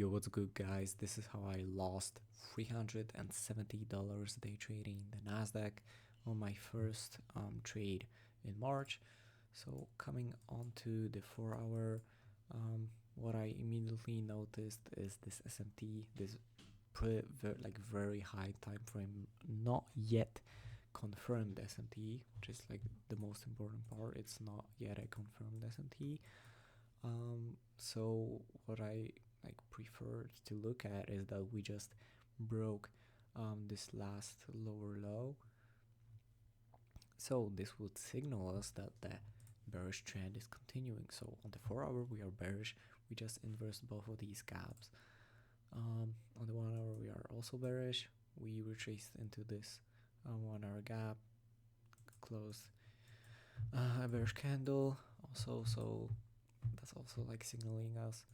Yo, what's good, guys? This is how I lost $370 day trading the Nasdaq on my first trade in March. So coming on to the 4 hour, what I immediately noticed is this S&T, this very high time frame, not yet confirmed S&T, which is like the most important part. It's not yet a confirmed S&T. So what I prefer to look at is that we just broke this last lower low. So this would signal us that the bearish trend is continuing. So on the 4 hour we are bearish. We just inversed both of these gaps. On the 1 hour we are also bearish. We retraced into this 1 hour gap, closed a bearish candle also, so that's also like signaling us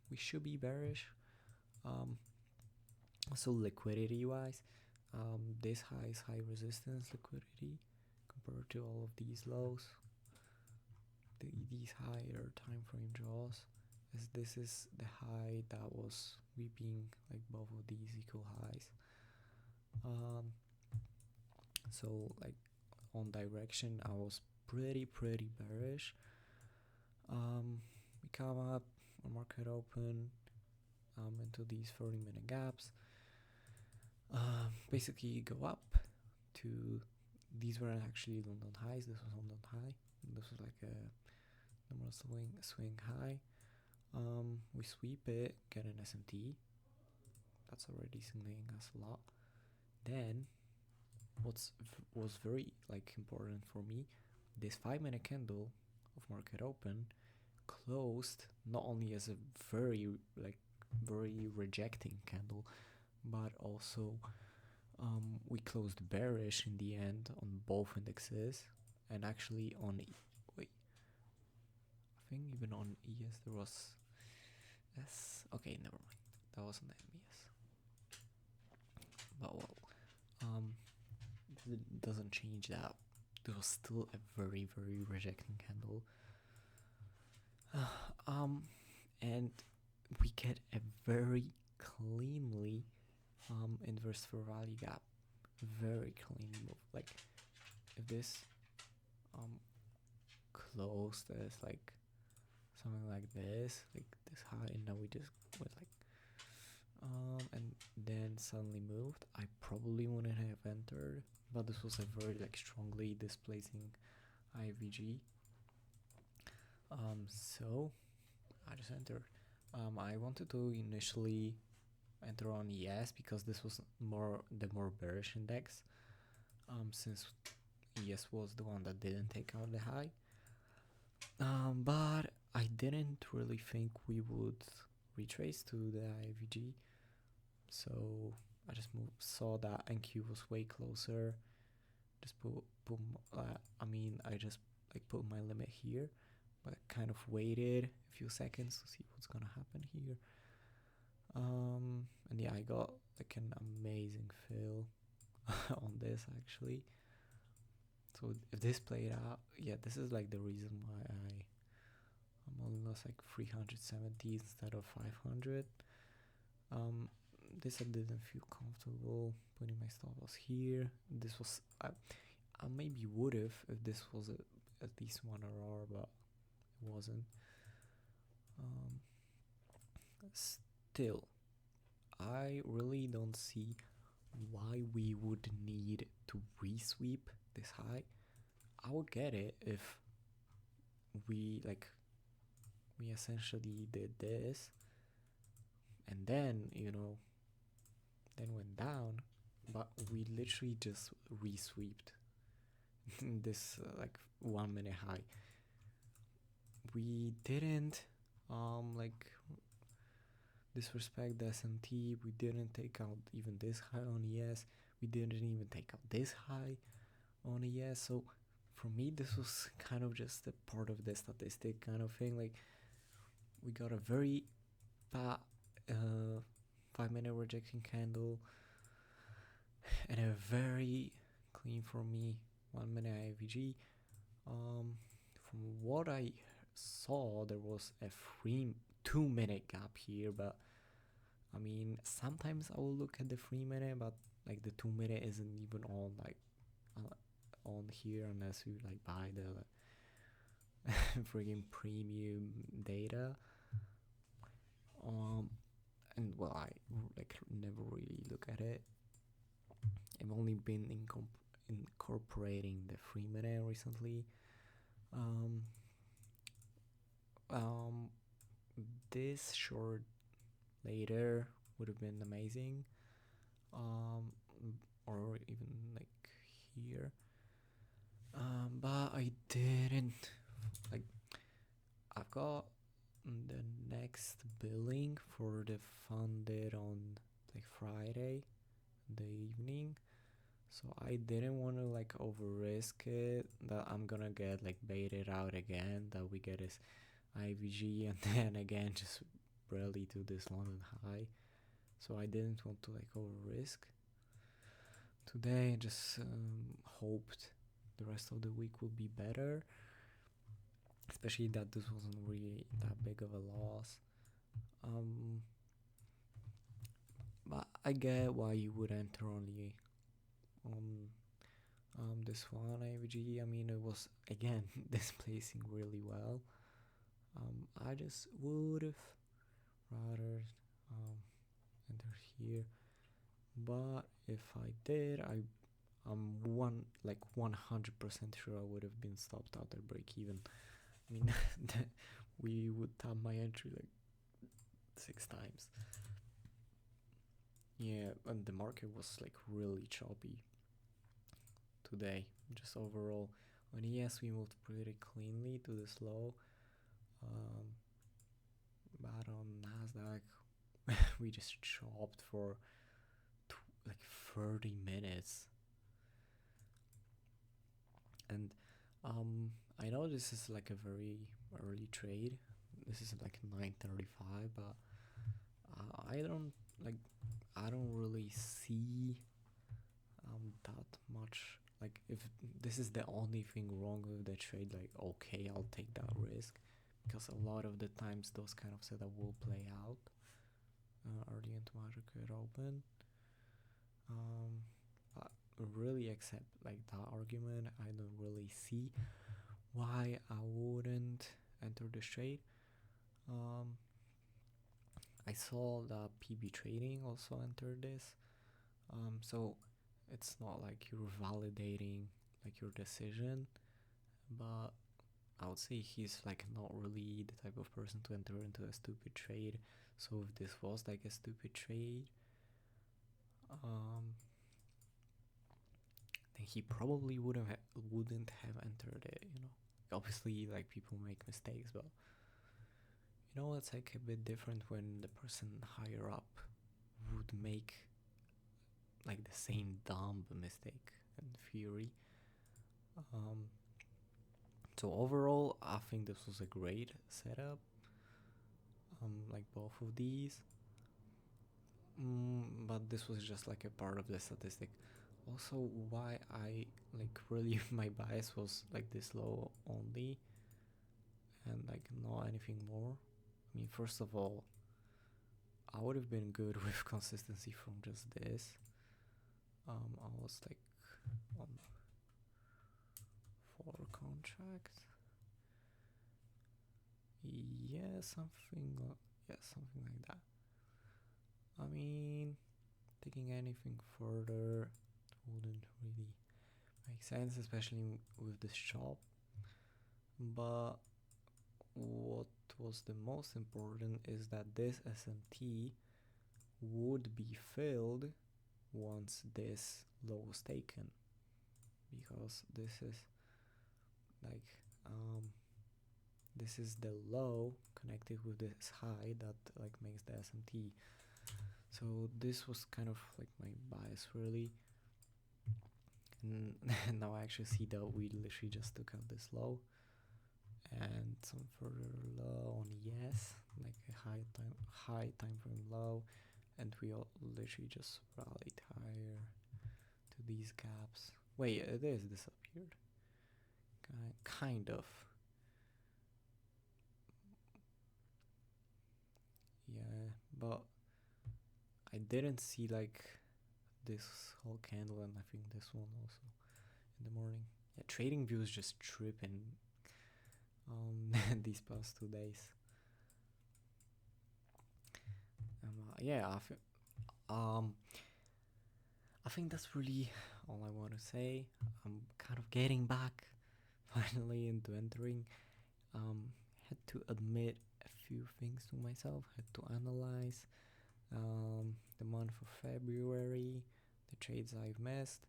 we should be bearish. So liquidity wise, this high is high resistance liquidity compared to all of these lows, these higher time frame draws, as this is the high that was sweeping like both of these equal highs. So like on direction I was pretty bearish. We come up on market open into these 30-minute gaps, basically go up to, these were actually London highs, this was London high, this was like a normal swing high. We sweep it, get an S&T, that's already signaling us a lot. Then was very important for me, this 5-minute candle of market open closed not only as a very rejecting candle, but also we closed bearish in the end on both indexes, and actually on I think even on ES there was S. Okay, never mind, that wasn't MES. But well, it doesn't change that there was still a very rejecting candle. And we get a very cleanly inverse fair value gap, very clean move. Like if this closed as like something like this high, and now we just went and then suddenly moved, I probably wouldn't have entered, but this was a very strongly displacing IVG. So I just entered. I wanted to initially enter on ES because this was the more bearish index, since ES was the one that didn't take out the high. But I didn't really think we would retrace to the IVG, so I just saw that NQ was way closer. Just I just put my limit here, but kind of waited a few seconds to see what's gonna happen here. And yeah, I got an amazing fill on this actually. So if this played out, yeah, this is the reason why I'm only lost 370 instead of 500. This I didn't feel comfortable putting my stop loss here. This was I maybe would have if this was at least 1 hour, but it wasn't. Still, I really don't see why we would need to resweep this high. I would get it if we essentially did this and then then went down, but we literally just resweeped this 1 minute high. We didn't disrespect the S&T. We didn't take out even this high on ES. We didn't even take out this high on ES. So for me, this was kind of just a part of the statistic kind of thing. We got a very bad 5-minute rejecting candle and a very clean for me 1 minute IVG. From what I saw, there was a 2 minute gap here, but I mean sometimes I will look at the 3 minute, but like the 2 minute isn't even on like on here unless you like buy the friggin' premium data. Um, and well, I like never really look at it. I've only been incorporating the 3 minute recently. Um, um, this short later would have been amazing. Um, or even like here. But I didn't. Like, I've got the next billing for the funded on like Friday, the evening. So I didn't want to like over risk it that I'm gonna get like baited out again, that we get this IVG and then again just rally to this London high. So I didn't want to like over risk. Today I just hoped the rest of the week will be better, especially that this wasn't really that big of a loss. But I get why you would enter only on this one IVG. I mean, it was again displacing really well. I just would have rather enter here, but if I did, I'm 100% sure I would have been stopped out at break even. I mean, we would tap my entry like 6 times. Yeah, and the market was like really choppy today. Just overall, on ES we moved pretty cleanly to this low, but on Nasdaq we just chopped for like 30 minutes. And I know this is like a very early trade. This is like 9:35, but I don't really see that much. Like, if this is the only thing wrong with the trade, like, okay, I'll take that risk, because a lot of the times those kind of setup will play out early into market open. But really accept like that argument. I don't really see why I wouldn't enter this trade. I saw that PB Trading also entered this. So it's not like you're validating like your decision, but I would say he's like not really the type of person to enter into a stupid trade. So if this was like a stupid trade, then he probably wouldn't have entered it. Obviously like people make mistakes, but it's like a bit different when the person higher up would make like the same dumb mistake in theory. So overall, I think this was a great setup. Like both of these. But this was just like a part of the statistic. Also, why I like really my bias was like this low only, and like not anything more. I mean, first of all, I would have been good with consistency from just this. I was like on 4 contracts. Yeah, something like that. I mean, taking anything further wouldn't really make sense, especially with this shop. But what was the most important is that this SMT would be filled once this low was taken, because this is like this is the low connected with this high that like makes the SMT. So this was kind of like my bias really. And now I actually see that we literally just took out this low and some further low on yes, like a high time frame low, and we all literally just rallied higher to these gaps. Wait, it is disappeared. Kind of. didn't see like this whole candle, and I think this one also in the morning. Yeah, trading views just tripping these past 2 days. Yeah, I think that's really all I want to say. I'm kind of getting back finally into entering. Had to admit a few things to myself, had to analyze the month of February, the trades I've missed.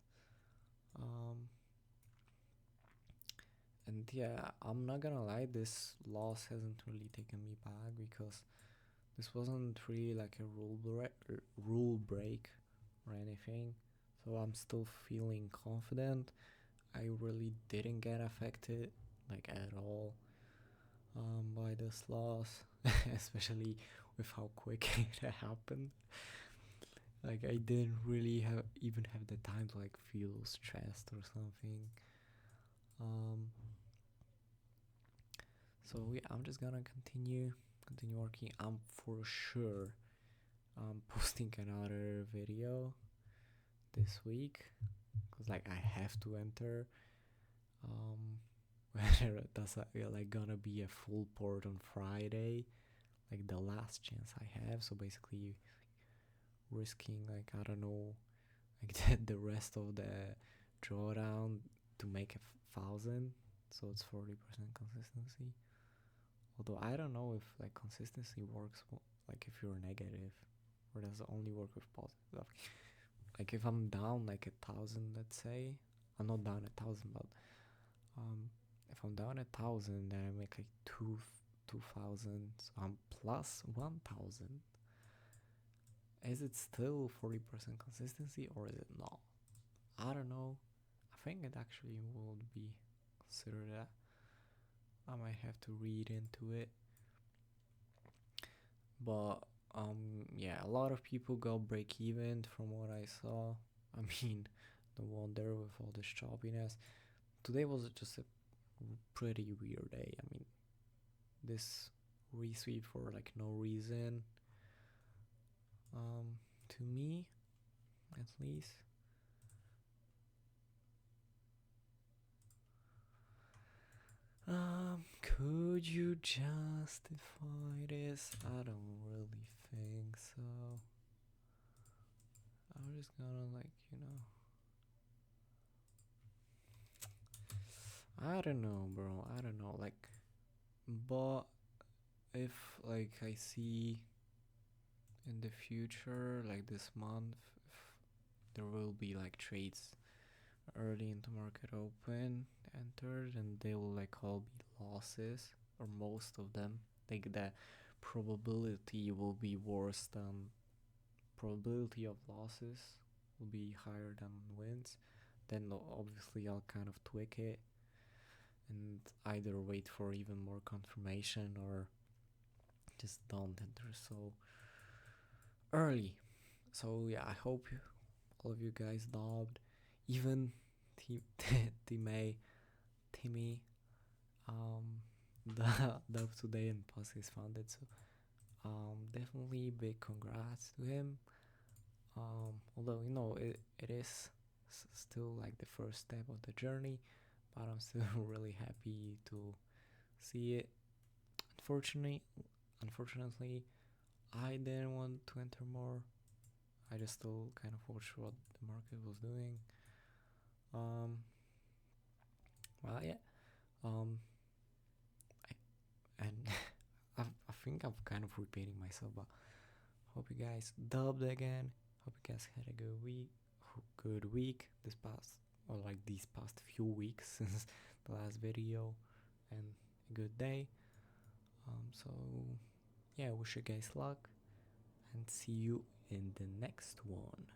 And yeah, I'm not gonna lie, this loss hasn't really taken me back because this wasn't really like a rule break or anything. So I'm still feeling confident. I really didn't get affected like at all by this loss, especially with how quick it happened. Like I didn't really even have the time to like feel stressed or something. So yeah, I'm just gonna continue working. I'm for sure posting another video this week because like I have to enter. Whether that's like gonna be a full port on Friday, like the last chance I have. So basically, risking like I don't know, like the rest of the drawdown to make 1,000. So it's 40% consistency. Although I don't know if like consistency works like if you're negative, or does it only work with positive? Like if I'm down like 1,000, let's say, I'm not down 1,000, but if I'm down 1,000, then I make like 2,000. So I'm plus 1,000. Is it still 40% consistency or is it not? I don't know. I think it actually would be considered that. I might have to read into it. But yeah, a lot of people got break even from what I saw. I mean, no wonder with all this choppiness. Today was just a pretty weird day. I mean, this resweep for like no reason. To me, at least. Could you justify this? I don't really think so. I'm just gonna like, I don't know, bro. I don't know. Like, but if like I see in the future, like this month, if there will be like trades early into market open entered, and they will like all be losses, or most of them. Like the probability will be worse than probability of losses will be higher than wins. Then obviously I'll kind of tweak it and either wait for even more confirmation or just don't enter so early. So yeah, I hope all of you guys dobbed. Even Timehh, dubbed today and plus he's founded. So definitely big congrats to him. Although it is still like the first step of the journey, but I'm still really happy to see it. Unfortunately, I didn't want to enter more. I just still kind of watched what the market was doing. Well, yeah. And I think I'm kind of repeating myself, but hope you guys dubbed again. Hope you guys had a good week this past, or like these past few weeks since the last video, and a good day. So yeah, wish you guys luck and see you in the next one.